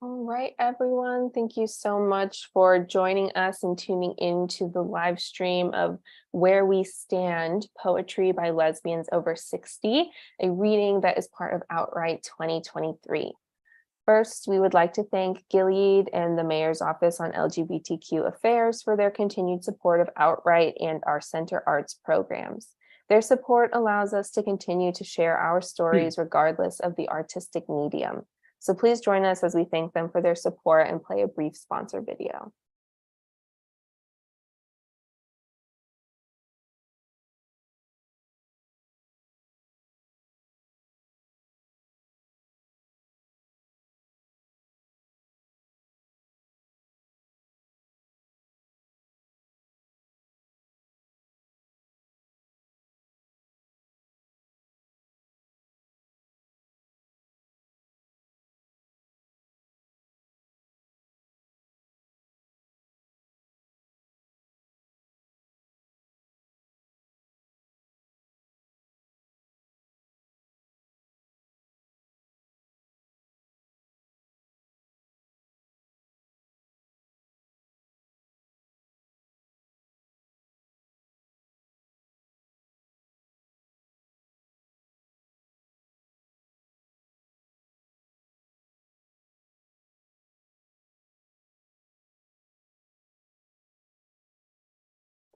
All right, everyone. Thank you so much for joining us and tuning into the live stream of Where We Stand, Poetry by Lesbians Over 60, a reading that is part of Outright 2023. First, we would like to thank Gilead and the Mayor's Office on LGBTQ Affairs for their continued support of Outright and our Center Arts programs. Their support allows us to continue to share our stories regardless of the artistic medium. So please join us as we thank them for their support and play a brief sponsor video.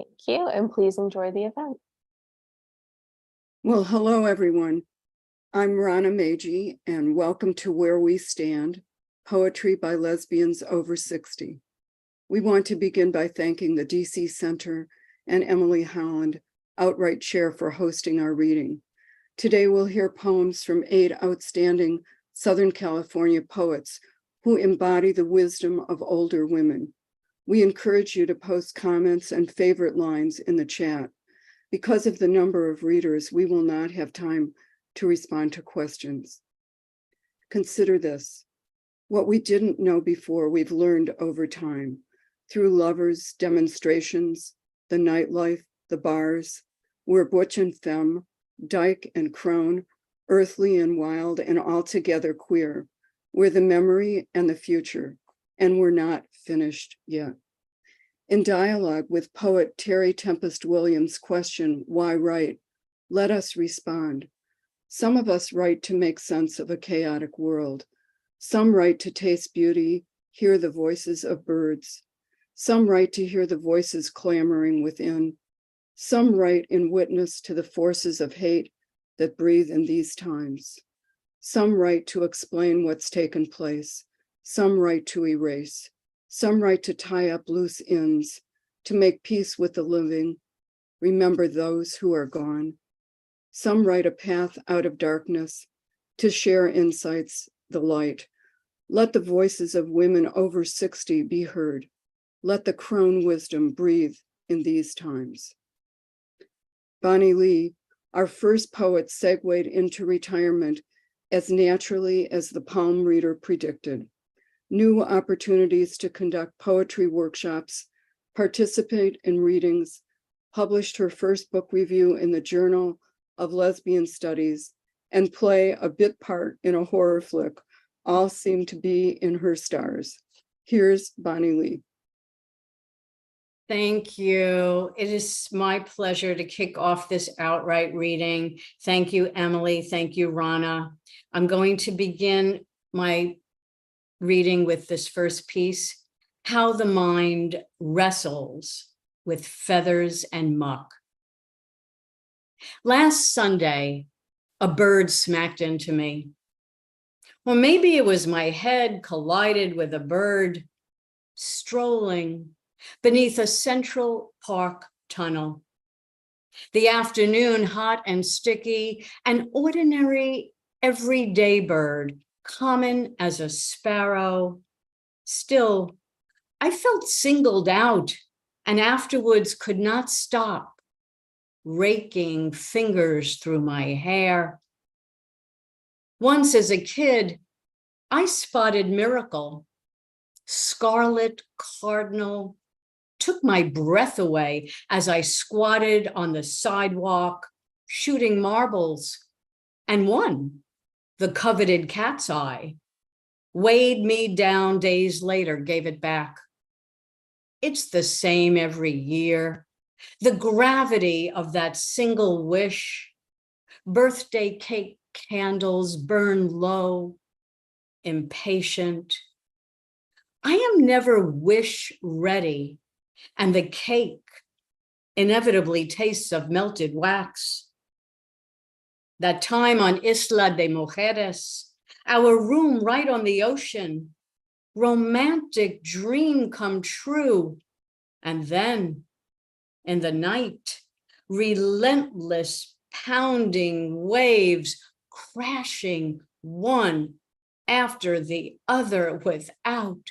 Thank you, and please enjoy the event. Well, hello, everyone. I'm Rana Magi, and welcome to Where We Stand, Poetry by Lesbians Over 60. We want to begin by thanking the DC Center and Emily Holland, Outright Chair, for hosting our reading. Today, we'll hear poems from 8 outstanding Southern California poets who embody the wisdom of older women. We encourage you to post comments and favorite lines in the chat. Because of the number of readers, we will not have time to respond to questions. Consider this: what we didn't know before, we've learned over time, through lovers, demonstrations, the nightlife, the bars. We're butch and femme, dyke and crone, earthly and wild, and altogether queer. We're the memory and the future, and we're not finished yet. In dialogue with poet Terry Tempest Williams' question, "Why write?" let us respond. Some of us write to make sense of a chaotic world. Some write to taste beauty, hear the voices of birds. Some write to hear the voices clamoring within. Some write in witness to the forces of hate that breathe in these times. Some write to explain what's taken place. Some write to erase. Some write to tie up loose ends, to make peace with the living, remember those who are gone. Some write a path out of darkness, to share insights, the light. Let the voices of women over 60 be heard. Let the crone wisdom breathe in these times. Bonnie Lee, our first poet, segued into retirement as naturally as the palm reader predicted. New opportunities to conduct poetry workshops, participate in readings, published her first book review in the Journal of Lesbian Studies, and play a bit part in a horror flick, all seem to be in her stars. Here's Bonnie Lee. Thank you. It is my pleasure to kick off this outright reading. Thank you, Emily. Thank you, Rana. I'm going to begin my reading with this first piece, How the Mind Wrestles with Feathers and Muck. Last Sunday, a bird smacked into me. Or maybe it was my head collided with a bird strolling beneath a Central Park tunnel. The afternoon hot and sticky, an ordinary everyday bird, common as a sparrow. Still, I felt singled out and afterwards could not stop, raking fingers through my hair. Once as a kid, I spotted Miracle, scarlet cardinal, took my breath away as I squatted on the sidewalk, shooting marbles, and won the coveted cat's eye. weighed me down days later, gave it back. It's the same every year. The gravity of that single wish. Birthday cake candles burn low, impatient. I am never wish ready, and the cake inevitably tastes of melted wax. That time on Isla de Mujeres, our room right on the ocean, romantic dream come true. And then in the night, relentless pounding waves crashing one after the other without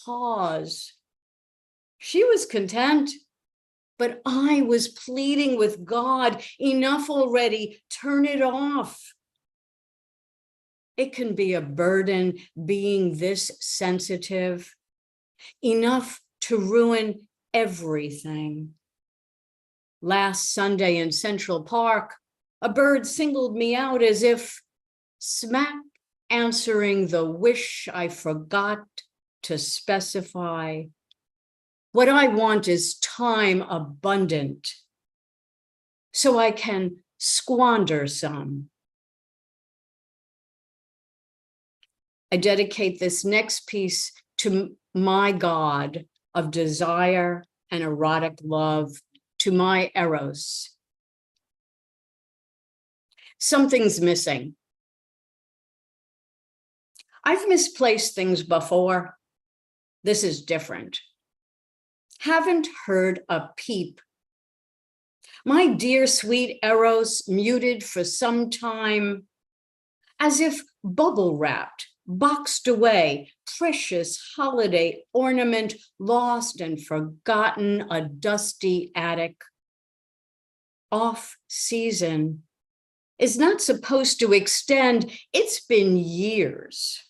pause. She was content, but I was pleading with God, enough already, turn it off. It can be a burden being this sensitive, enough to ruin everything. Last Sunday in Central Park, a bird singled me out as if smack answering the wish I forgot to specify. What I want is time abundant, so I can squander some. I dedicate this next piece to my God of desire and erotic love, to my Eros. Something's missing. I've misplaced things before. This is different. Haven't heard a peep. My dear sweet Eros muted for some time, as if bubble wrapped, boxed away, precious holiday ornament lost and forgotten, a dusty attic. Off season is not supposed to extend. It's been years.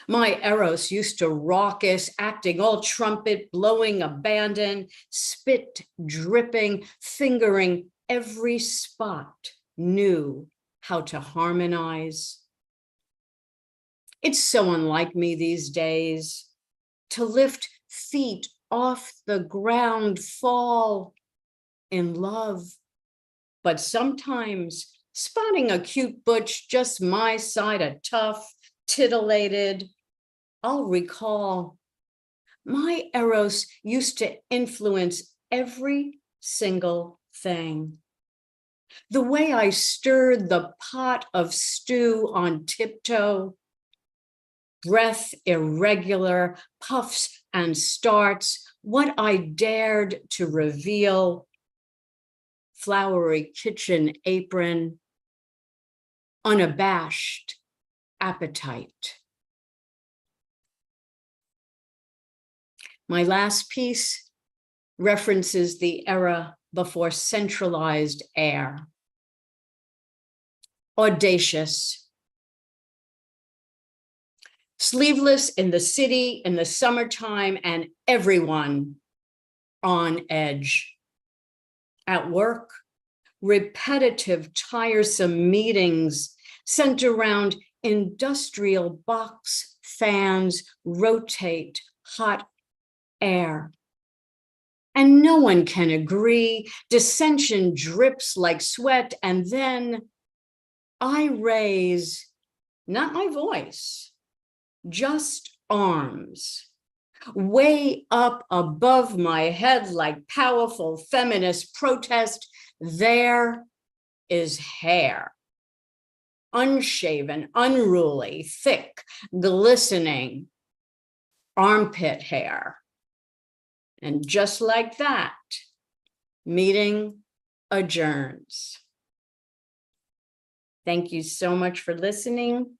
My Eros used to raucous, acting all trumpet, blowing abandon, spit dripping, fingering every spot, knew how to harmonize. It's so unlike me these days to lift feet off the ground, fall in love. But sometimes spotting a cute butch just my side of tough, titillated, I'll recall my Eros used to influence every single thing. The way I stirred the pot of stew on tiptoe, breath irregular, puffs and starts, what I dared to reveal, flowery kitchen apron, unabashed appetite. My last piece references the era before centralized air. Audacious. Sleeveless in the city in the summertime, and everyone on edge. At work, repetitive, tiresome meetings centered around industrial box fans rotate hot air. And no one can agree. Dissension drips like sweat, and then I raise, not my voice, just arms, way up above my head like powerful feminist protest. There is hair, unshaven, unruly, thick, glistening, armpit hair. And just like that, meeting adjourns. Thank you so much for listening.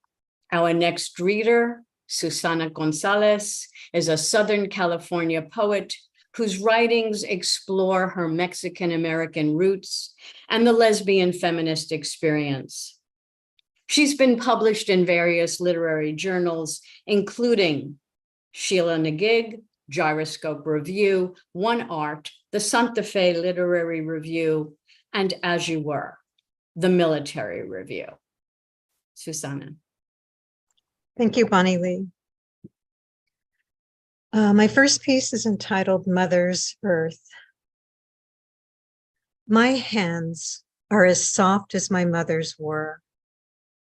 Our next reader, Susana Gonzalez, is a Southern California poet whose writings explore her Mexican-American roots and the lesbian feminist experience. She's been published in various literary journals, including Sheila Nagig, Gyroscope Review, One Art, the Santa Fe Literary Review, and As You Were, the Military Review. Susana. Thank you, Bonnie Lee. My first piece is entitled Mother's Earth. My hands are as soft as my mother's were,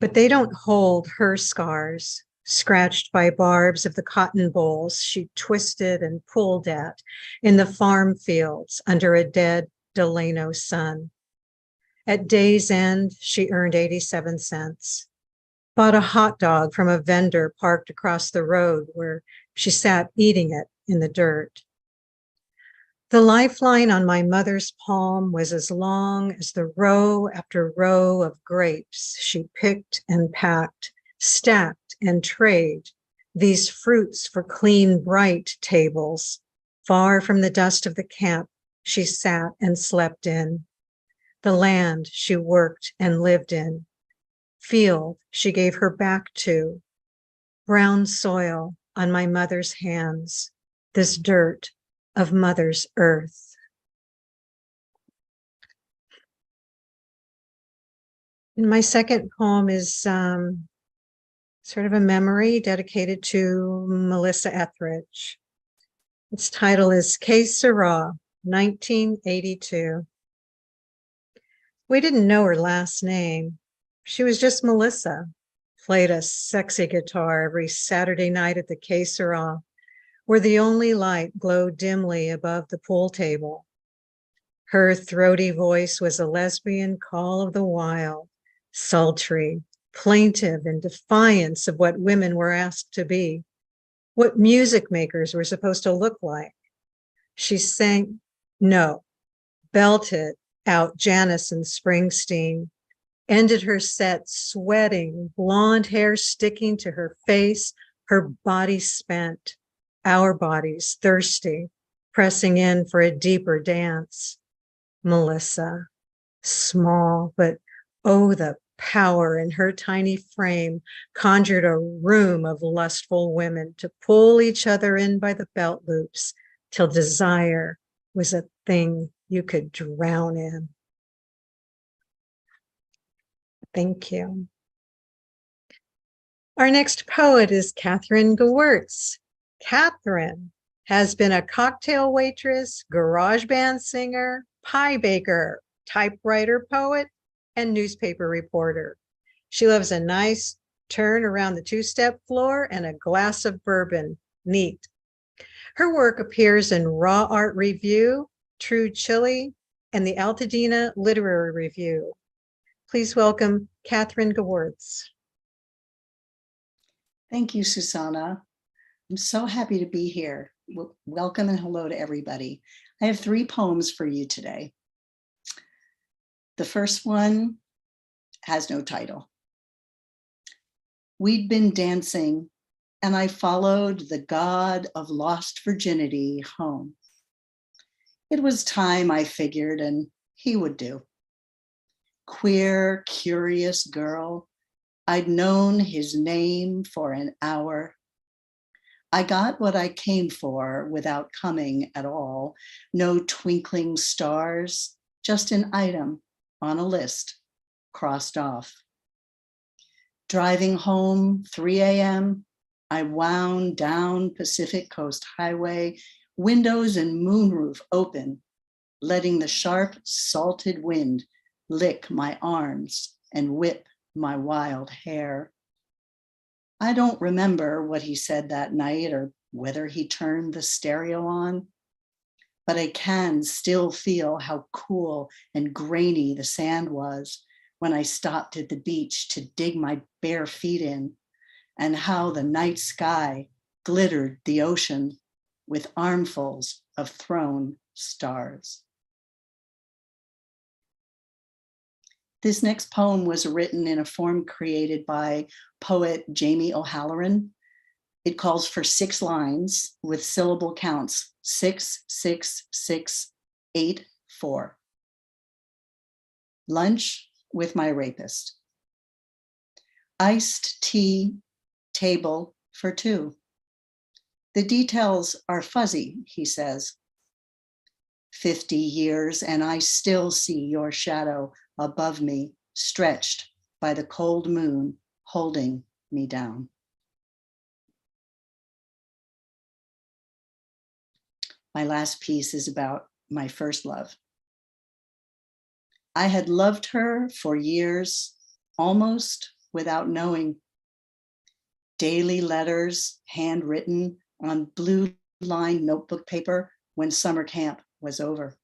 but they don't hold her scars, scratched by barbs of the cotton bolls she twisted and pulled at in the farm fields under a dead Delano sun. At day's end, she earned 87 cents, bought a hot dog from a vendor parked across the road where she sat eating it in the dirt. The lifeline on my mother's palm was as long as the row after row of grapes she picked and packed, stacked and trayed, these fruits for clean, bright tables, far from the dust of the camp she sat and slept in, the land she worked and lived in, field she gave her back to, brown soil on my mother's hands, this dirt of Mother's Earth. And my second poem is sort of a memory dedicated to Melissa Etheridge. Its title is Que Sera, 1982. We didn't know her last name. She was just Melissa, played a sexy guitar every Saturday night at the Que Sera, where the only light glowed dimly above the pool table. Her throaty voice was a lesbian call of the wild, sultry, plaintive in defiance of what women were asked to be, what music makers were supposed to look like. She sang, no, belted out Janis and Springsteen, ended her set sweating, blonde hair sticking to her face, her body spent, our bodies thirsty, pressing in for a deeper dance. Melissa, small, but oh, the power in her tiny frame conjured a room of lustful women to pull each other in by the belt loops till desire was a thing you could drown in. Thank you. Our next poet is Katherine Goerz. Katherine has been a cocktail waitress, garage band singer, pie baker, typewriter poet, and newspaper reporter. She loves a nice turn around the two-step floor and a glass of bourbon. Neat. Her work appears in Raw Art Review, True Chili, and the Altadena Literary Review. Please welcome Katherine Goerz. Thank you, Susana. I'm so happy to be here. Welcome and hello to everybody. I have 3 poems for you today. The first one has no title. We'd been dancing and I followed the god of lost virginity home. It was time, I figured, and he would do. Queer, curious girl, I'd known his name for an hour. I got what I came for without coming at all. No twinkling stars, just an item on a list, crossed off. Driving home, 3 a.m., I wound down Pacific Coast Highway, windows and moonroof open, letting the sharp, salted wind lick my arms and whip my wild hair. I don't remember what he said that night or whether he turned the stereo on, but I can still feel how cool and grainy the sand was when I stopped at the beach to dig my bare feet in, and how the night sky glittered the ocean with armfuls of thrown stars. This next poem was written in a form created by poet Jamie O'Halloran. It calls for 6 lines with syllable counts, 6, 6, 6, 8, 4. Lunch with my rapist. Iced tea, table for 2. The details are fuzzy, he says. 50 years and I still see your shadow above me, stretched by the cold moon holding me down. My last piece is about my first love. I had loved her for years, almost without knowing. Daily letters, handwritten on blue-lined notebook paper when summer camp was over.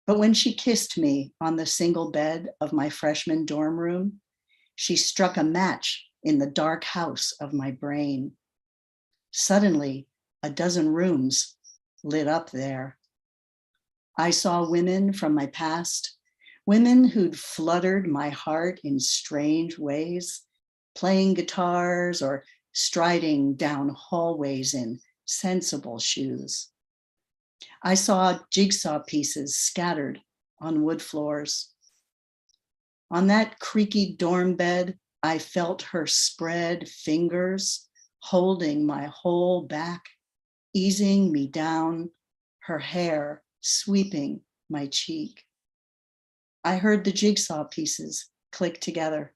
But when she kissed me on the single bed of my freshman dorm room, she struck a match in the dark house of my brain. Suddenly, a dozen rooms lit up there. I saw women from my past, women who'd fluttered my heart in strange ways, playing guitars or striding down hallways in sensible shoes. I saw jigsaw pieces scattered on wood floors. On that creaky dorm bed, I felt her spread fingers holding my whole back, easing me down, her hair sweeping my cheek. I heard the jigsaw pieces click together.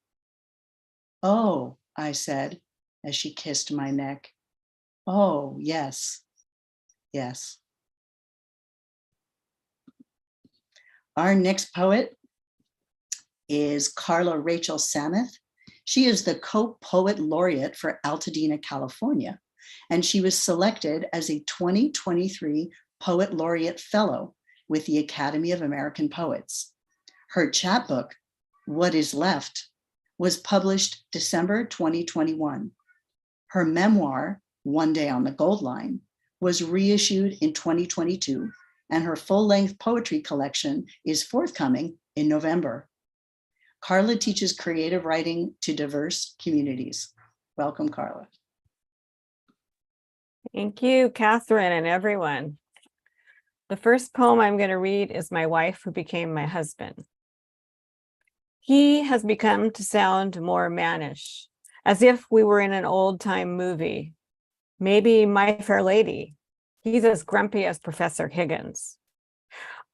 "Oh," I said as she kissed my neck. "Oh, yes, yes." Our next poet is Carla Rachel Samith. She is the co-poet laureate for Altadena, California, and she was selected as a 2023 Poet Laureate Fellow with the Academy of American Poets. Her chapbook, What Is Left, was published December 2021. Her memoir, One Day on the Gold Line, was reissued in 2022, and her full-length poetry collection is forthcoming in November. Carla teaches creative writing to diverse communities. Welcome, Carla. Thank you, Catherine, and everyone. The first poem I'm going to read is My Wife Who Became My Husband. He has become to sound more mannish, as if we were in an old-time movie. Maybe My Fair Lady. He's as grumpy as Professor Higgins.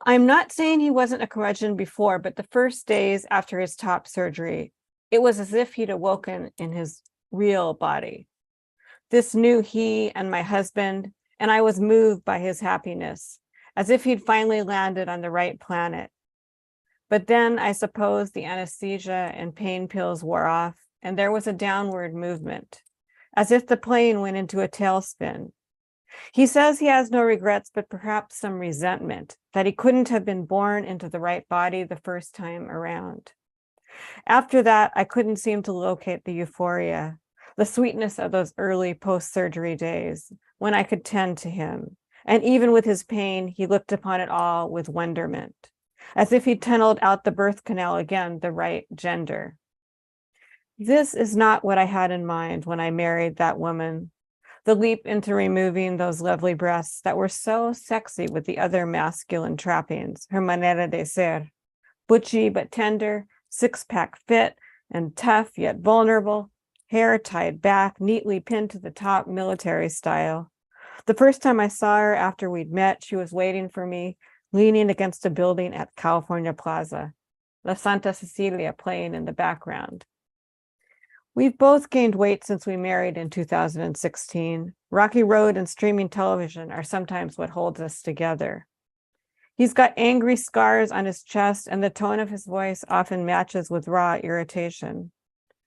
I'm not saying he wasn't a curmudgeon before, but the first days after his top surgery, it was as if he'd awoken in his real body. This new he and my husband, and I was moved by his happiness, as if he'd finally landed on the right planet. But then I suppose the anesthesia and pain pills wore off, and there was a downward movement, as if the plane went into a tailspin. He says he has no regrets, but perhaps some resentment that he couldn't have been born into the right body the first time around. After that, I couldn't seem to locate the euphoria, the sweetness of those early post-surgery days when I could tend to him. And even with his pain, he looked upon it all with wonderment, as if he'd tunneled out the birth canal again, the right gender. This is not what I had in mind when I married that woman. The leap into removing those lovely breasts that were so sexy with the other masculine trappings, her manera de ser, butchy but tender, six-pack fit and tough yet vulnerable, hair tied back, neatly pinned to the top, military style. The first time I saw her after we'd met, she was waiting for me, leaning against a building at California Plaza, La Santa Cecilia playing in the background. We've both gained weight since we married in 2016. Rocky Road and streaming television are sometimes what holds us together. He's got angry scars on his chest, and the tone of his voice often matches with raw irritation.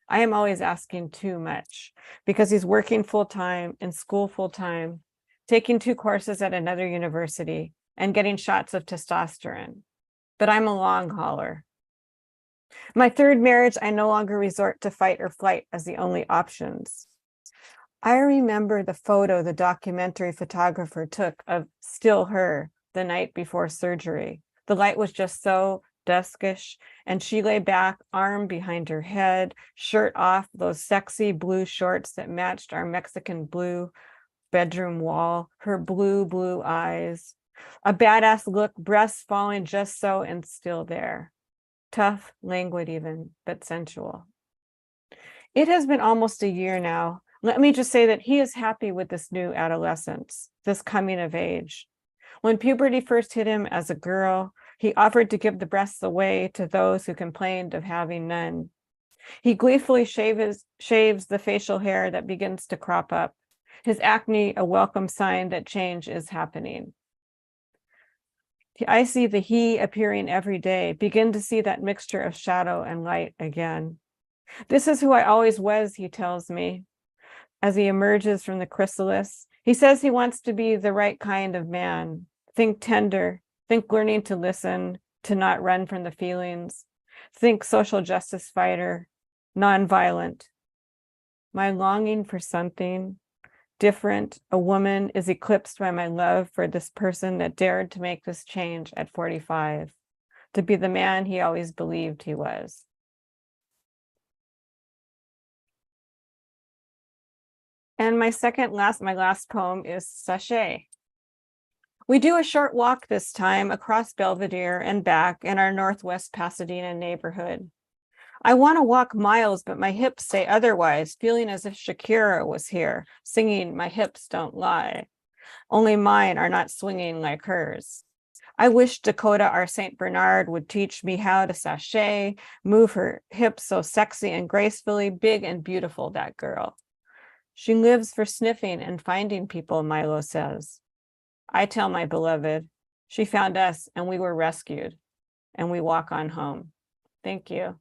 I am always asking too much because he's working full-time, in school full-time, taking 2 courses at another university, and getting shots of testosterone. But I'm a long hauler. My third marriage, I no longer resort to fight or flight as the only options. I remember the photo the documentary photographer took of still her the night before surgery. The light was just so duskish, and she lay back, arm behind her head, shirt off, those sexy blue shorts that matched our Mexican blue bedroom wall, her blue eyes, a badass look, breasts falling just so and still there. Tough, languid even, but sensual. It has been almost a year now. Let me just say that he is happy with this new adolescence, this coming of age. When puberty first hit him as a girl, he offered to give the breasts away to those who complained of having none. He gleefully shaves the facial hair that begins to crop up, His acne, a welcome sign that change is happening. I see the he appearing every day, begin to see that mixture of shadow and light again. This is who I always was, he tells me, as he emerges from the chrysalis. He says he wants to be the right kind of man. Think tender, think learning to listen, to not run from the feelings. Think social justice fighter, nonviolent. My longing for something different, a woman, is eclipsed by my love for this person that dared to make this change at 45, to be the man he always believed he was. And my last poem is Sachet. We do a short walk this time across Belvedere and back in our Northwest Pasadena neighborhood. I want to walk miles, but my hips say otherwise, feeling as if Shakira was here, singing "My hips don't lie." Only mine are not swinging like hers. I wish Dakota, our St. Bernard, would teach me how to sachet, move her hips so sexy and gracefully, big and beautiful, that girl. She lives for sniffing and finding people, Milo says. I tell my beloved, she found us and we were rescued, and we walk on home. Thank you.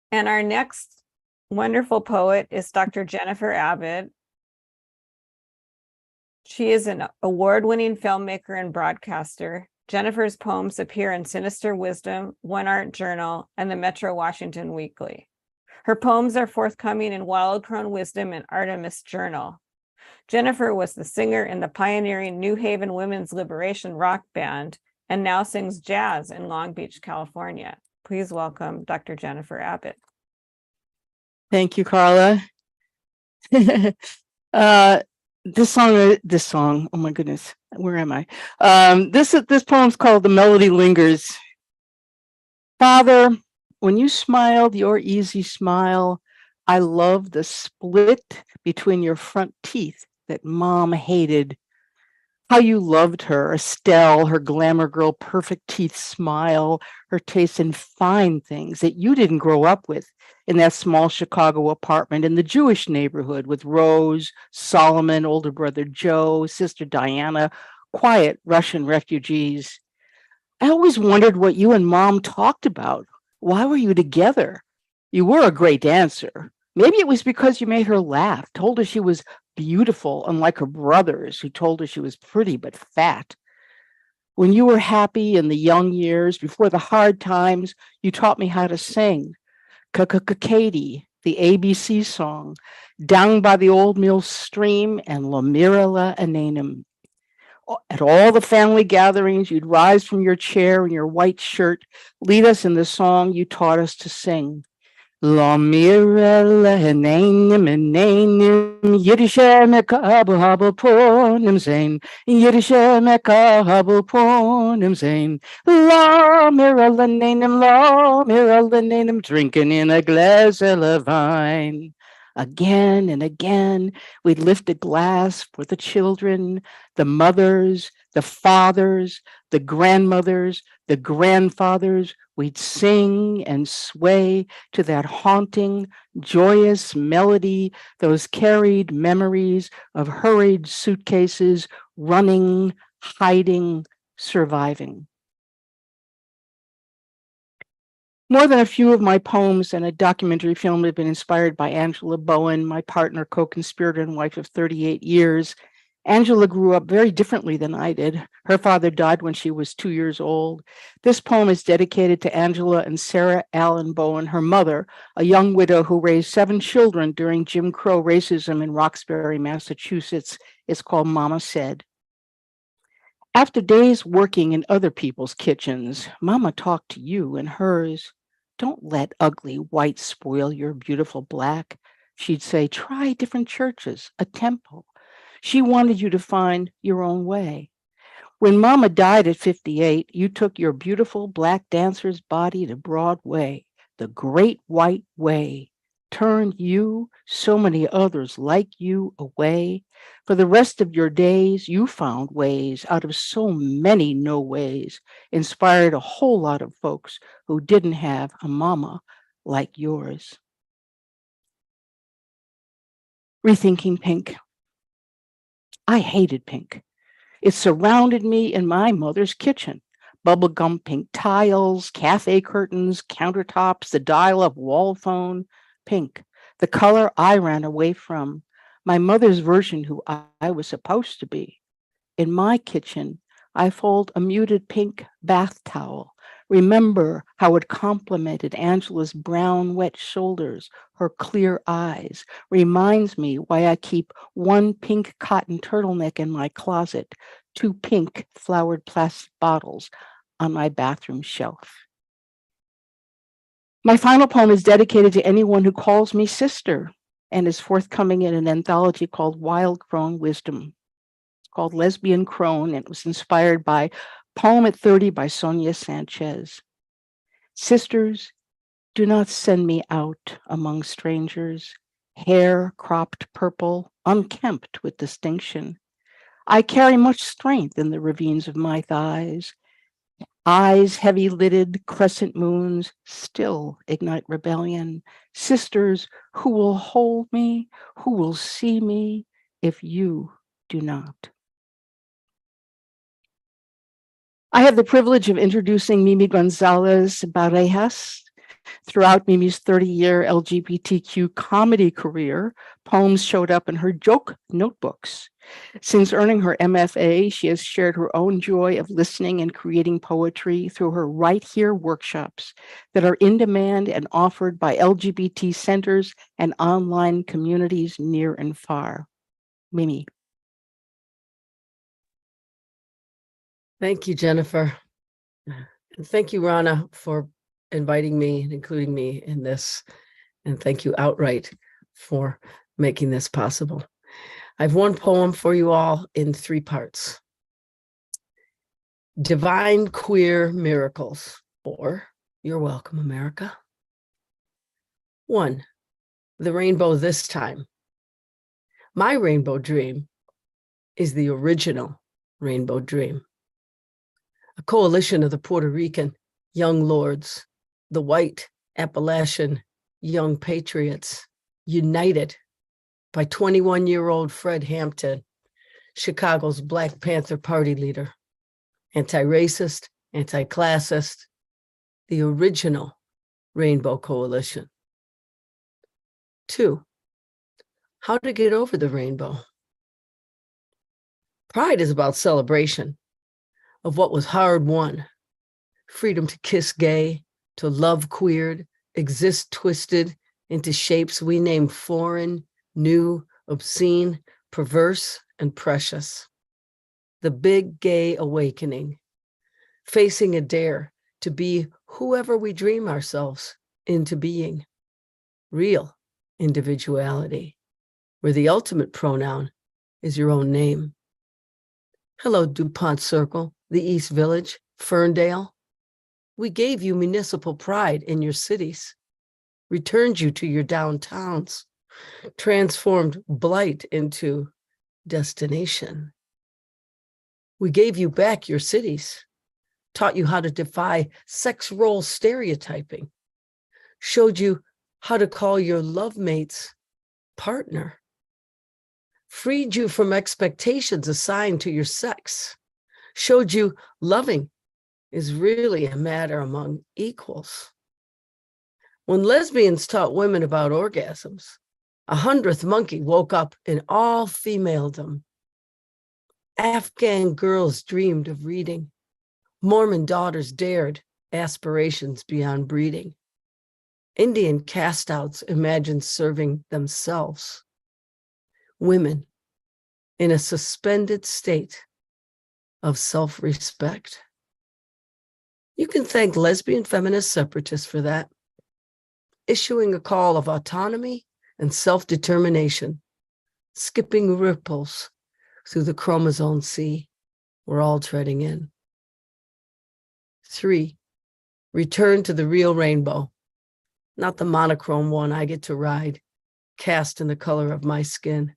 And our next wonderful poet is Dr. Jennifer Abbott. She is an award-winning filmmaker and broadcaster. Jennifer's poems appear in Sinister Wisdom, One Art Journal, and the Metro Washington Weekly. Her poems are forthcoming in Wild Crone Wisdom and Artemis Journal. Jennifer was the singer in the pioneering New Haven Women's Liberation Rock Band and now sings jazz in Long Beach, California. Please welcome Dr. Jennifer Abbott. Thank you, Carla. This song, oh my goodness, where am I? This poem's called The Melody Lingers. Father, when you smiled your easy smile, I loved the split between your front teeth that Mom hated. How you loved her, Estelle, her glamour girl, perfect teeth smile, her taste in fine things that you didn't grow up with in that small Chicago apartment in the Jewish neighborhood with Rose, Solomon, older brother Joe, sister Diana, quiet Russian refugees. I always wondered what you and Mom talked about. Why were you together? You were a great dancer. Maybe it was because you made her laugh, told her she was beautiful, unlike her brothers who told her she was pretty but fat. When you were happy in the young years, before the hard times, you taught me how to sing. Katie, the ABC song, Down by the Old Mill Stream, and La Mirala Ananim. At all the family gatherings, you'd rise from your chair in your white shirt, lead us in the song you taught us to sing. La Mirala Ananim, Yiddishe Mekabu Habu Ponim Zain, Yiddishe Mekabu Ponim Zain, La Mirala Nanim, drinking in a glass of wine. Again and again, we'd lift a glass for the children, the mothers, the fathers, the grandmothers, the grandfathers. We'd sing and sway to that haunting, joyous melody, those carried memories of hurried suitcases, running, hiding, surviving. More than a few of my poems and a documentary film have been inspired by Angela Bowen, my partner, co-conspirator, and wife of 38 years. Angela grew up very differently than I did. Her father died when she was 2 years old. This poem is dedicated to Angela and Sarah Allen Bowen, her mother, a young widow who raised 7 children during Jim Crow racism in Roxbury, Massachusetts. It's called Mama Said. After days working in other people's kitchens, Mama talked to you and hers. Don't let ugly white spoil your beautiful black. She'd say, try different churches, a temple. She wanted you to find your own way. When Mama died at 58, you took your beautiful black dancer's body to Broadway, the great white way. turned you, so many others like you, away. For the rest of your days, you found ways out of so many no ways, inspired a whole lot of folks who didn't have a mama like yours. Rethinking pink. I hated pink. It surrounded me in my mother's kitchen. Bubblegum pink tiles, cafe curtains, countertops, the dial up wall phone, pink, the color I ran away from, my mother's version who I was supposed to be. In my kitchen, I fold a muted pink bath towel. Remember how it complemented Angela's brown, wet shoulders, her clear eyes. Reminds me why I keep one pink cotton turtleneck in my closet, 2 pink flowered plastic bottles on my bathroom shelf. My final poem is dedicated to anyone who calls me sister and is forthcoming in an anthology called Wild Crone Wisdom. It's called Lesbian Crone, and it was inspired by Poem at 30 by Sonia Sanchez. Sisters, do not send me out among strangers, hair cropped purple, unkempt with distinction. I carry much strength in the ravines of my thighs. Eyes heavy-lidded, crescent moons still ignite rebellion. Sisters who will hold me, who will see me if you do not. I have the privilege of introducing Mimi Gonzalez Barejas. Throughout Mimi's 30-year LGBTQ comedy career, poems showed up in her joke notebooks. Since earning her MFA, she has shared her own joy of listening and creating poetry through her Right Here workshops that are in demand and offered by LGBT centers and online communities near and far. Mimi. Thank you, Jennifer. And thank you, Rana, for inviting me and including me in this. And thank you outright for making this possible. I have one poem for you all in 3 parts. Divine Queer Miracles, or You're Welcome, America. 1, the rainbow this time. My rainbow dream is the original rainbow dream. A coalition of the Puerto Rican young lords, the white Appalachian young patriots, united by 21-year-old Fred Hampton, Chicago's Black Panther Party leader, anti-racist, anti-classist, the original Rainbow Coalition. 2, how to get over the rainbow. Pride is about celebration of what was hard won. Freedom to kiss gay, to love queered, exist twisted into shapes we name foreign, new, obscene, perverse, and precious. The big gay awakening, facing a dare to be whoever we dream ourselves into being. Real individuality, where the ultimate pronoun is your own name. Hello, DuPont Circle, the East Village, Ferndale. We gave you municipal pride in your cities, returned you to your downtowns, transformed blight into destination. We gave you back your cities, taught you how to defy sex role stereotyping, showed you how to call your love mates partner, freed you from expectations assigned to your sex, showed you loving is really a matter among equals. When lesbians taught women about orgasms, 100th monkey woke up in all femaledom. Afghan girls dreamed of reading. Mormon daughters dared aspirations beyond breeding. Indian cast-outs imagined serving themselves. Women in a suspended state of self-respect. You can thank lesbian feminist separatists for that, issuing a call of autonomy and self-determination, skipping ripples through the chromosome sea we're all treading in. 3, return to the real rainbow. not the monochrome one I get to ride, cast in the color of my skin,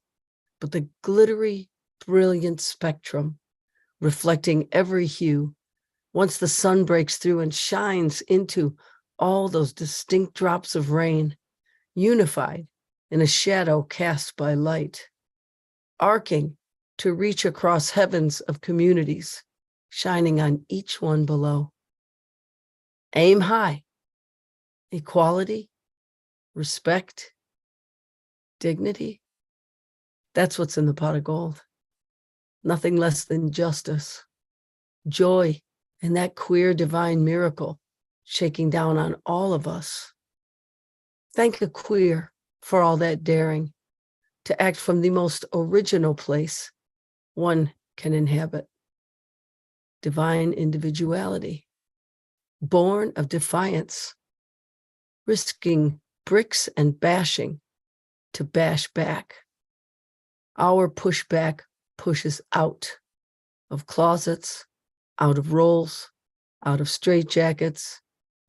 but the glittery, brilliant spectrum, reflecting every hue. Once the sun breaks through and shines into all those distinct drops of rain, unified in a shadow cast by light, arcing to reach across heavens of communities, shining on each one below. Aim high, equality, respect, dignity. That's what's in the pot of gold. Nothing less than justice, joy, and that queer divine miracle shaking down on all of us. Thank a queer for all that daring to act from the most original place one can inhabit. Divine individuality, born of defiance, risking bricks and bashing to bash back. Our pushback pushes out of closets, out of roles, out of straitjackets,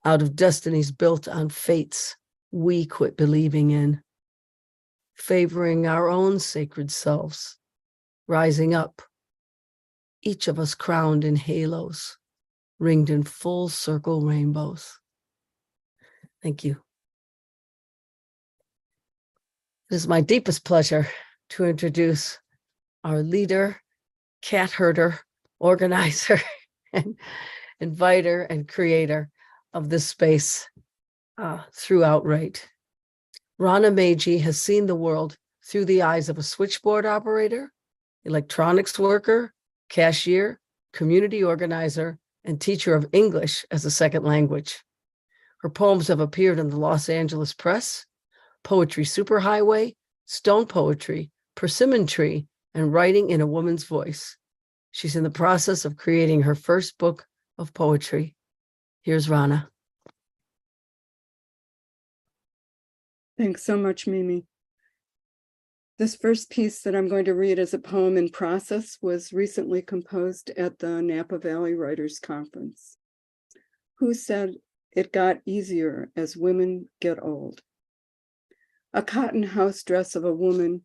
out of destinies built on fates we quit believing in, favoring our own sacred selves, rising up, each of us crowned in halos, ringed in full circle rainbows. Thank you. It is my deepest pleasure to introduce our leader, cat herder, organizer, and inviter and creator of this space through Outright. Rana Magi has seen the world through the eyes of a switchboard operator, electronics worker, cashier, community organizer, and teacher of English as a second language. Her poems have appeared in the Los Angeles Press, Poetry Superhighway, Stone Poetry, Persimmon Tree, and Writing in a Woman's Voice. She's in the process of creating her first book of poetry. Here's Rana. Thanks so much, Mimi. This first piece that I'm going to read as a poem in process was recently composed at the Napa Valley Writers Conference. Who said it got easier as women get old? A cotton house dress of a woman,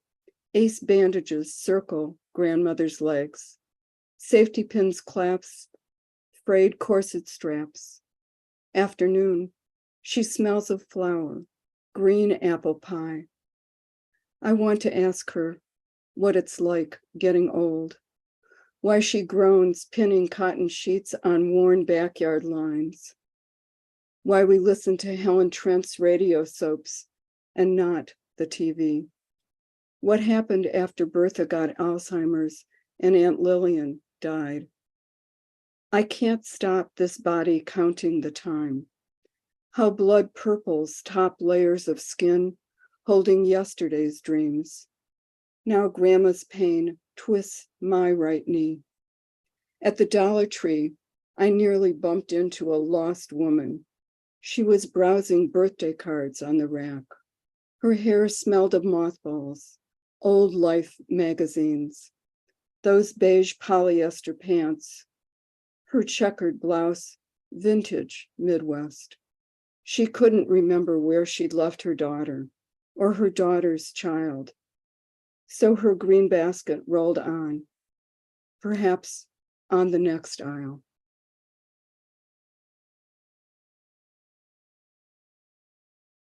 ace bandages circle grandmother's legs, safety pins clasp, frayed corset straps. Afternoon, she smells of flour, green apple pie. I want to ask her what it's like getting old, why she groans pinning cotton sheets on worn backyard lines, why we listen to Helen Trent's radio soaps and not the TV. What happened after Bertha got Alzheimer's and Aunt Lillian died? I can't stop this body counting the time. How blood purples top layers of skin, holding yesterday's dreams. Now grandma's pain twists my right knee. At the Dollar Tree, I nearly bumped into a lost woman. She was browsing birthday cards on the rack. Her hair smelled of mothballs, old Life magazines, those beige polyester pants, her checkered blouse, vintage Midwest. She couldn't remember where she'd left her daughter or her daughter's child. So her green basket rolled on, perhaps on the next aisle.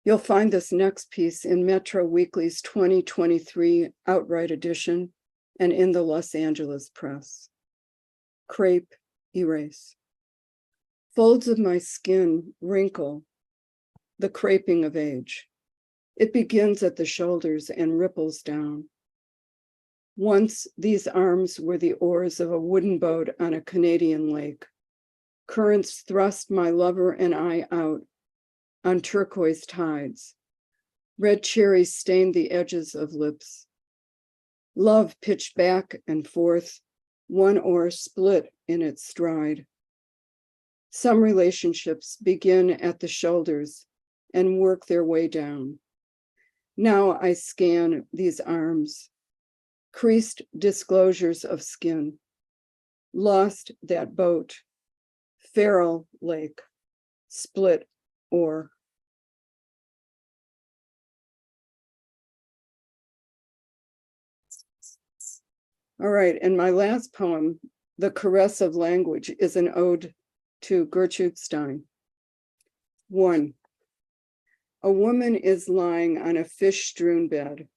You'll find this next piece in Metro Weekly's 2023 Outright edition and in the Los Angeles Press. Crepe erase. Folds of my skin wrinkle, the creping of age. It begins at the shoulders and ripples down. Once these arms were the oars of a wooden boat on a Canadian lake. Currents thrust my lover and I out on turquoise tides. Red cherries stained the edges of lips. Love pitched back and forth, one oar split in its stride. Some relationships begin at the shoulders and work their way down. Now I scan these arms, creased disclosures of skin, lost that boat, feral lake, split oar. All right, and my last poem, The Caress of Language, is an ode to Gertrude Stein. 1. A woman is lying on a fish-strewn bed,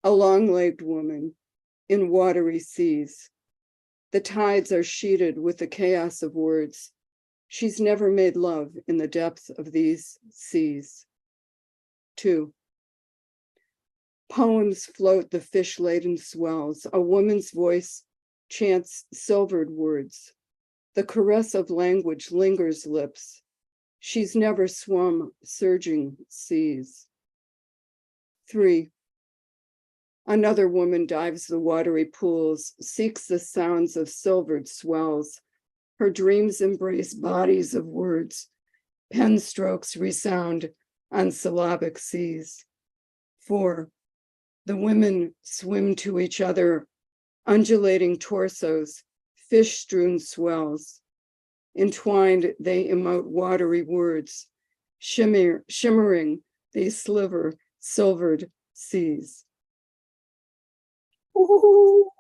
a long-legged woman in watery seas. The tides are sheeted with the chaos of words. She's never made love in the depth of these seas. 2. Poems float the fish-laden swells. A woman's voice chants silvered words. The caress of language lingers lips. She's never swum surging seas. 3. Another woman dives the watery pools, seeks the sounds of silvered swells. Her dreams embrace bodies of words. Pen strokes resound on syllabic seas. 4. The women swim to each other, undulating torsos, fish-strewn swells. Entwined, they emote watery words, shimmering, they sliver silvered seas. Ooh.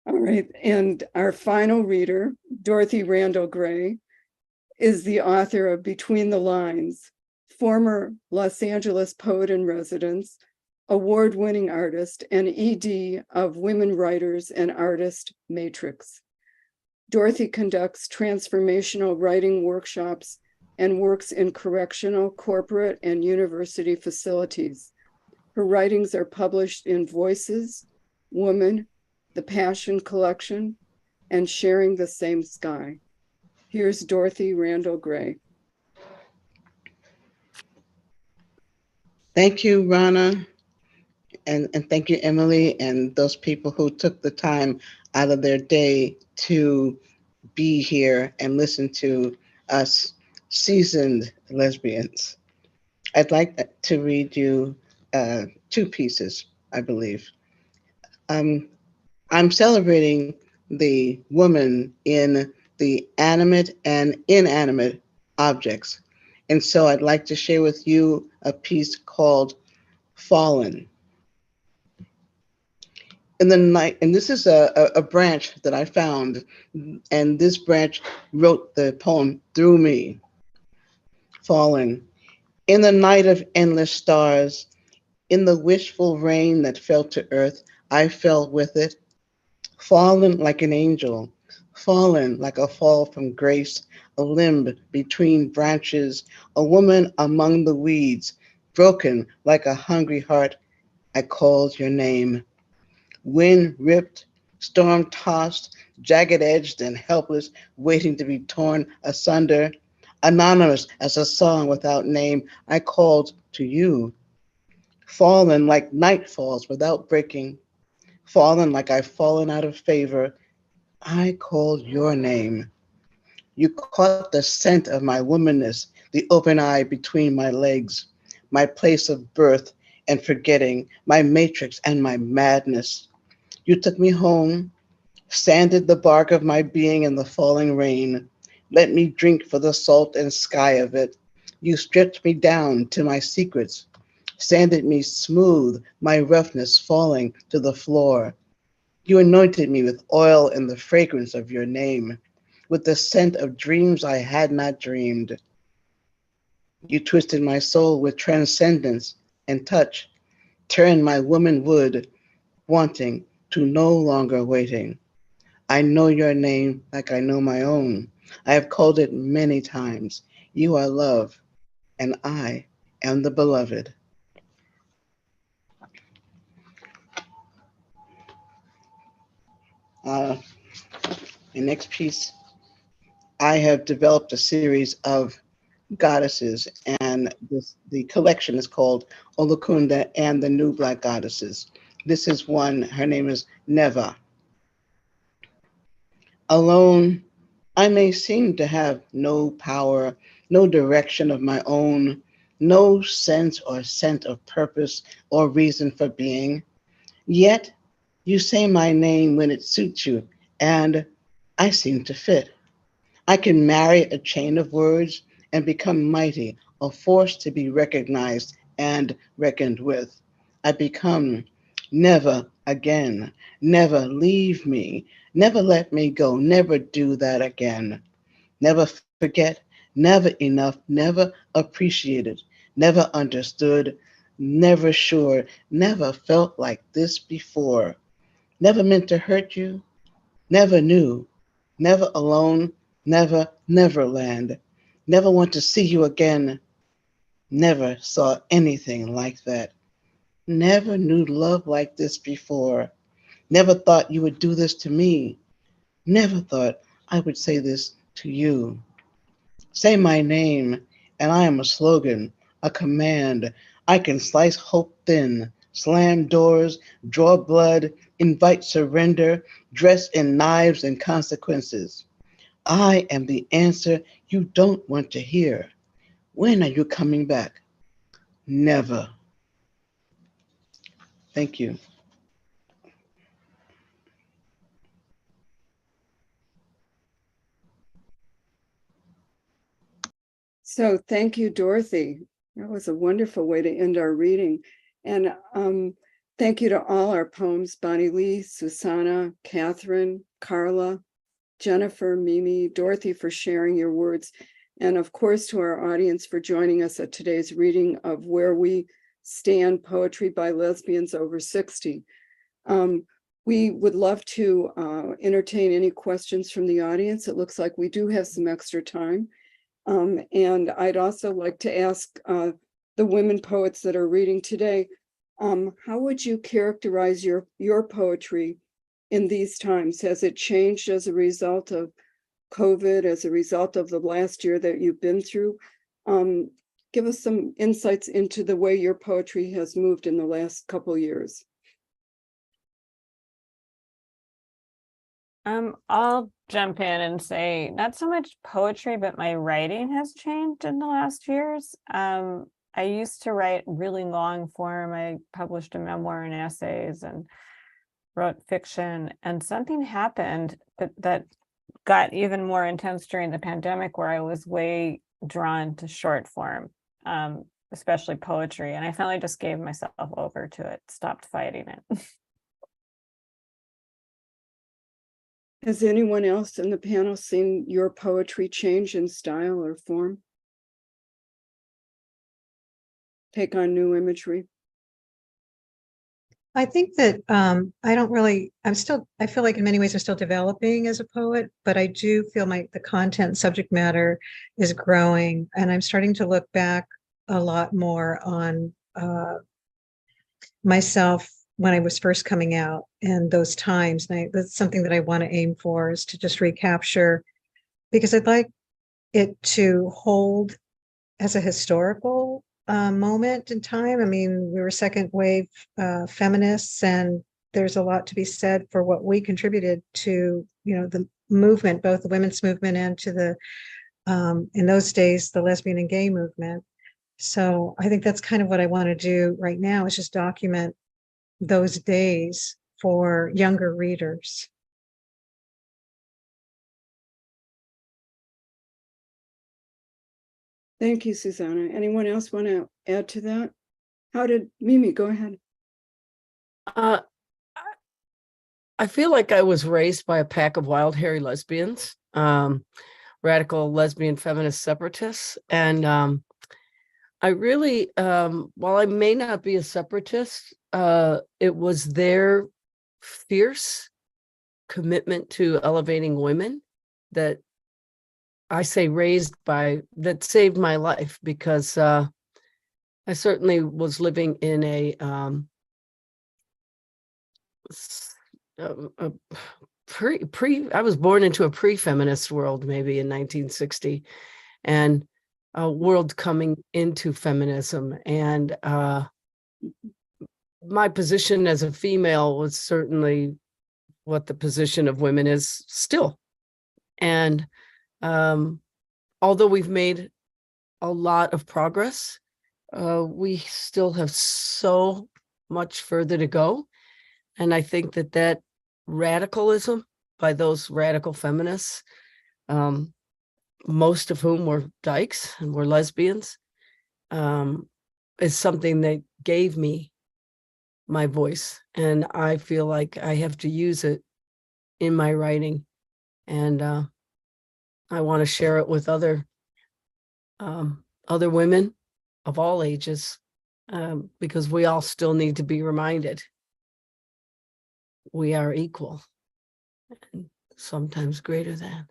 All right, and our final reader, Dorothy Randall Gray, is the author of Between the Lines, former Los Angeles poet in residence, award-winning artist, and ED of Women Writers and Artist Matrix. Dorothy conducts transformational writing workshops and works in correctional, corporate, and university facilities. Her writings are published in Voices, Woman, The Passion Collection, and Sharing the Same Sky. Here's Dorothy Randall Gray. Thank you, Rana. And thank you, Emily, and those people who took the time out of their day to be here and listen to us seasoned lesbians. I'd like to read you 2 pieces, I believe. I'm celebrating the woman in the animate and inanimate objects. And so I'd like to share with you a piece called Fallen. In the night, and this is a branch that I found, and this branch wrote the poem through me. Fallen. In the night of endless stars, in the wishful rain that fell to earth, I fell with it. Fallen like an angel, fallen like a fall from grace, a limb between branches, a woman among the weeds, broken like a hungry heart, I called your name. Wind ripped, storm tossed, jagged edged and helpless, waiting to be torn asunder. Anonymous as a song without name, I called to you. Fallen like night falls without breaking, fallen like I've fallen out of favor, I called your name. You caught the scent of my womanness, the open eye between my legs, my place of birth and forgetting, my matrix and my madness. You took me home, sanded the bark of my being in the falling rain. Let me drink for the salt and sky of it. You stripped me down to my secrets, sanded me smooth, my roughness falling to the floor. You anointed me with oil and the fragrance of your name, with the scent of dreams I had not dreamed. You twisted my soul with transcendence and touch, turned my womanhood wanting to no longer waiting. I know your name like I know my own. I have called it many times. You are love, and I am the beloved. The next piece, I have developed a series of goddesses, and the collection is called Olukunda and the New Black Goddesses. This is one, her name is Neva. Alone, I may seem to have no power, no direction of my own, no sense or scent of purpose or reason for being. Yet, you say my name when it suits you, and I seem to fit. I can marry a chain of words and become mighty, a force to be recognized and reckoned with. I become Never again. Never leave me. Never let me go. Never do that again. Never forget. Never enough. Never appreciated. Never understood. Never sure. Never felt like this before. Never meant to hurt you. Never knew. Never alone. Never, Neverland. Never want to see you again. Never saw anything like that. Never knew love like this before. Never thought you would do this to me. Never thought I would say this to you. Say my name, and I am a slogan, a command. I can slice hope thin, slam doors, draw blood, invite surrender, dress in knives and consequences. I am the answer you don't want to hear. When are you coming back? Never. Thank you. So thank you, Dorothy. That was a wonderful way to end our reading. And thank you to all our poems, Bonnie Lee, Susana, Catherine, Carla, Jennifer, Mimi, Dorothy, for sharing your words. And of course, to our audience for joining us at today's reading of Where We Stand, Poetry by Lesbians Over 60. We would love to entertain any questions from the audience. It looks like we do have some extra time. And I'd also like to ask the women poets that are reading today, how would you characterize your poetry in these times? Has it changed as a result of COVID, as a result of the last year that you've been through? Give us some insights into the way your poetry has moved in the last couple of years. I'll jump in and say not so much poetry, but my writing has changed in the last years. I used to write really long form. I published a memoir and essays and wrote fiction, and something happened that got even more intense during the pandemic, where I was way drawn to short form, especially poetry. And I finally just gave myself over to it, stopped fighting it. Has anyone else in the panel seen your poetry change in style or form? Take on new imagery? I think that I feel like in many ways I'm still developing as a poet, but I do feel the content subject matter is growing, and I'm starting to look back a lot more on myself when I was first coming out and those times. And that's something that I want to aim for, is to just recapture, because I'd like it to hold as a historical moment in time. I mean, we were second wave feminists, and there's a lot to be said for what we contributed to, the movement, both the women's movement and to the, in those days, the lesbian and gay movement. So I think that's kind of what I want to do right now, is just document those days for younger readers. Thank you, Susana. Anyone else want to add to that? Mimi, go ahead. I feel like I was raised by a pack of wild, hairy lesbians, radical lesbian feminist separatists. And I really, while I may not be a separatist, it was their fierce commitment to elevating women that I say that saved my life, because I certainly was living in I was born into a pre-feminist world, maybe in 1960, and a world coming into feminism. And my position as a female was certainly what the position of women is still. And although we've made a lot of progress, we still have so much further to go. And I think that radicalism by those radical feminists, most of whom were dykes and were lesbians, is something that gave me my voice, and I feel like I have to use it in my writing, and I want to share it with other women of all ages, because we all still need to be reminded we are equal, and sometimes greater than.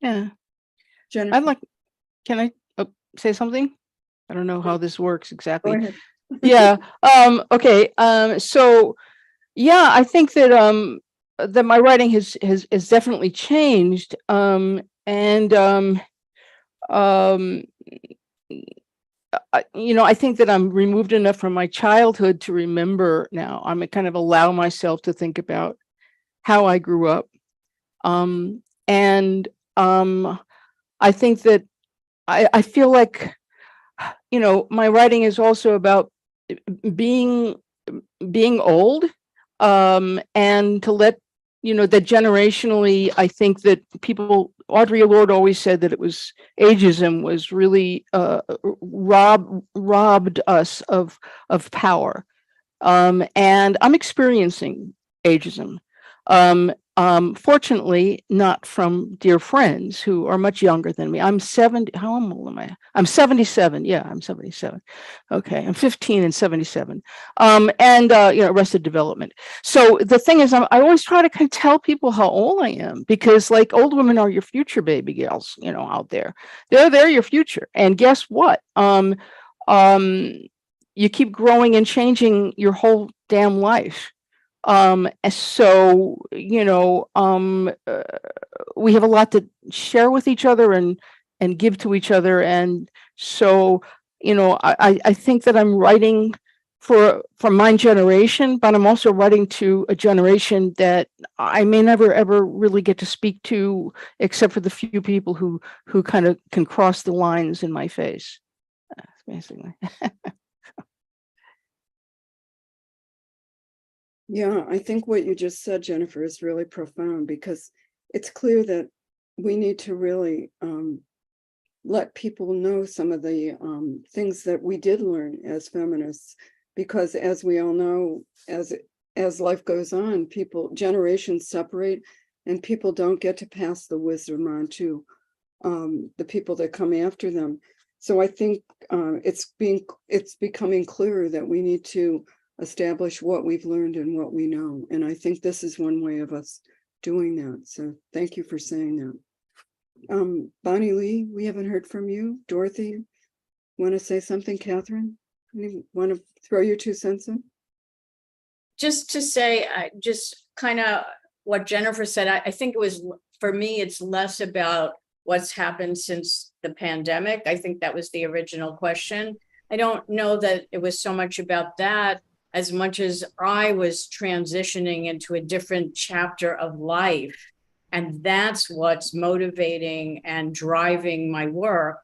Yeah. Jennifer, I'd like, can I say something? I don't know how this works go exactly. ahead. Yeah. Okay. So yeah, I think that that my writing has definitely changed. I think that I'm removed enough from my childhood to remember now. I'm kind of allow myself to think about how I grew up. I think that I feel like, my writing is also about being old, and to let that generationally, I think that people, Audre Lorde always said that it was ageism was really robbed us of power, and I'm experiencing ageism. Fortunately, not from dear friends who are much younger than me. I'm 70. How old am I? I'm 77. Yeah, I'm 77. Okay, I'm 15 and 77. Arrested Development. So the thing is, I always try to kind of tell people how old I am, because like old women are your future, baby girls, out there. They're your future. And guess what? You keep growing and changing your whole damn life. We have a lot to share with each other and give to each other. And so, I think that I'm writing for my generation, but I'm also writing to a generation that I may never ever really get to speak to, except for the few people who kind of can cross the lines in my face. Basically. Yeah, I think what you just said, Jennifer, is really profound, because it's clear that we need to really let people know some of the things that we did learn as feminists, because as we all know, as life goes on, generations separate, and people don't get to pass the wisdom on to the people that come after them. So I think it's becoming clearer that we need to establish what we've learned and what we know. And I think this is one way of us doing that. So thank you for saying that. Bonnie Lee, we haven't heard from you. Dorothy, want to say something? Catherine, you want to throw your 2 cents in? Just to say, just kind of what Jennifer said, I think it was, for me, it's less about what's happened since the pandemic. I think that was the original question. I don't know that it was so much about that as much as I was transitioning into a different chapter of life. And that's what's motivating and driving my work,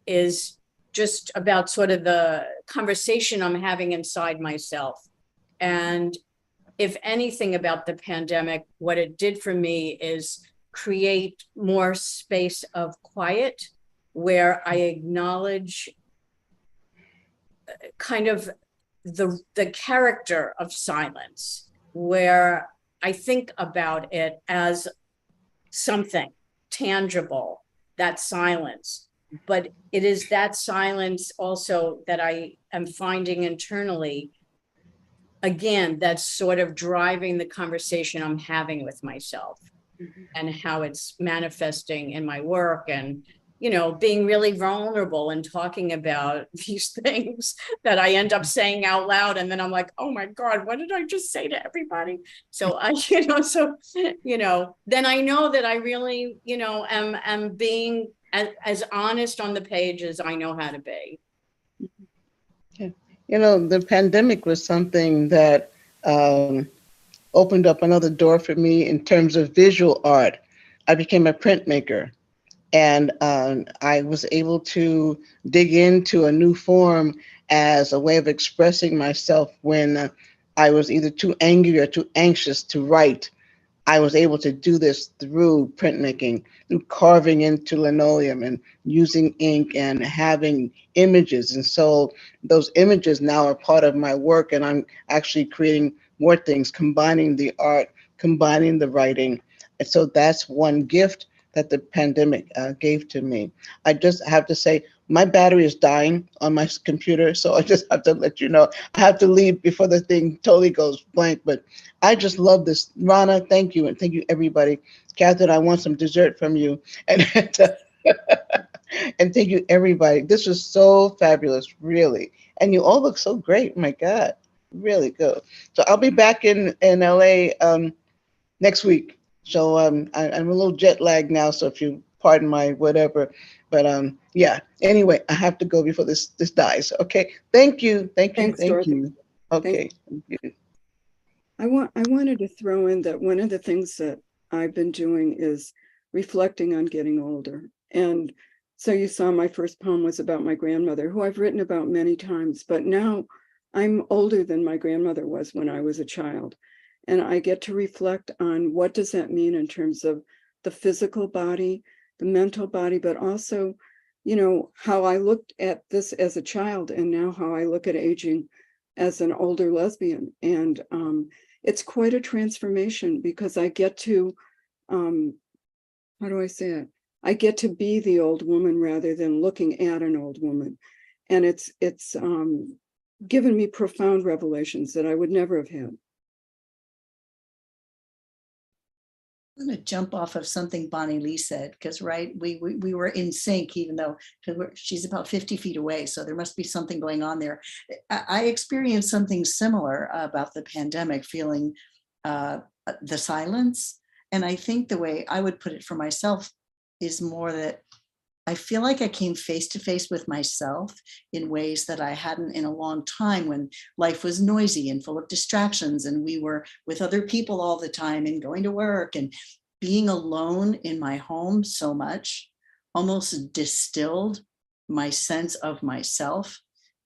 is just about sort of the conversation I'm having inside myself. And if anything about the pandemic, what it did for me is create more space of quiet, where I acknowledge kind of the character of silence, where I think about it as something tangible, that silence. But it is that silence also that I am finding internally, again, that's sort of driving the conversation I'm having with myself, and how it's manifesting in my work, and being really vulnerable and talking about these things that I end up saying out loud. And then I'm like, oh my God, what did I just say to everybody? So then I know that I really, am being as honest on the page as I know how to be. The pandemic was something that opened up another door for me in terms of visual art. I became a printmaker. And I was able to dig into a new form as a way of expressing myself when I was either too angry or too anxious to write. I was able to do this through printmaking, through carving into linoleum and using ink and having images. And so those images now are part of my work, and I'm actually creating more things, combining the art, combining the writing. And so that's one gift that the pandemic gave to me. I just have to say, my battery is dying on my computer, so I just have to let you know. I have to leave before the thing totally goes blank, but I just love this. Rana, thank you, and thank you, everybody. Catherine, I want some dessert from you. And, and thank you, everybody. This was so fabulous, really. And you all look so great. My God, really good. So I'll be back in LA next week. So I'm a little jet lagged now, so if you pardon my whatever. But yeah, anyway, I have to go before this dies. Okay, thank you. Thanks, Dorothy. You. Okay. Thank you. I wanted to throw in that one of the things that I've been doing is reflecting on getting older. And so you saw my first poem was about my grandmother, who I've written about many times, but now I'm older than my grandmother was when I was a child. And I get to reflect on what does that mean in terms of the physical body, the mental body, but also, you know, how I looked at this as a child and now how I look at aging as an older lesbian. And it's quite a transformation because I get to, how do I say it? I get to be the old woman rather than looking at an old woman. And it's given me profound revelations that I would never have had. I'm going to jump off of something Bonnie Lee said, because we were in sync, even though she's about 50 feet away. So there must be something going on there. I experienced something similar about the pandemic, feeling the silence. And I think the way I would put it for myself is more that I feel like I came face to face with myself in ways that I hadn't in a long time, when life was noisy and full of distractions and we were with other people all the time and going to work, and being alone in my home so much almost distilled my sense of myself,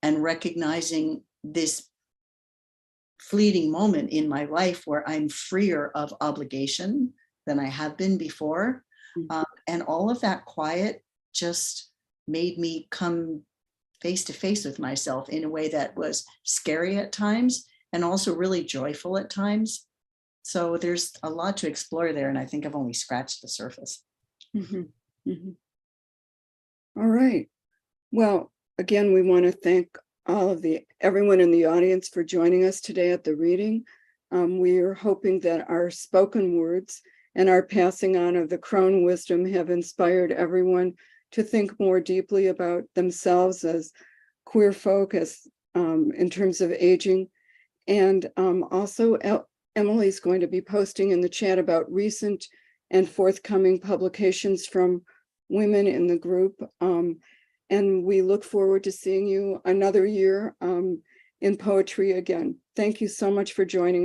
and recognizing this fleeting moment in my life where I'm freer of obligation than I have been before. And all of that quiet just made me come face to face with myself in a way that was scary at times and also really joyful at times. So there's a lot to explore there, and I think I've only scratched the surface. Mm-hmm. Mm-hmm. All right. Well, again, we want to thank everyone in the audience for joining us today at the reading. We are hoping that our spoken words and our passing on of the crone wisdom have inspired everyone to think more deeply about themselves as queer folk, as in terms of aging. And also Emily's going to be posting in the chat about recent and forthcoming publications from women in the group. And we look forward to seeing you another year in poetry again. Thank you so much for joining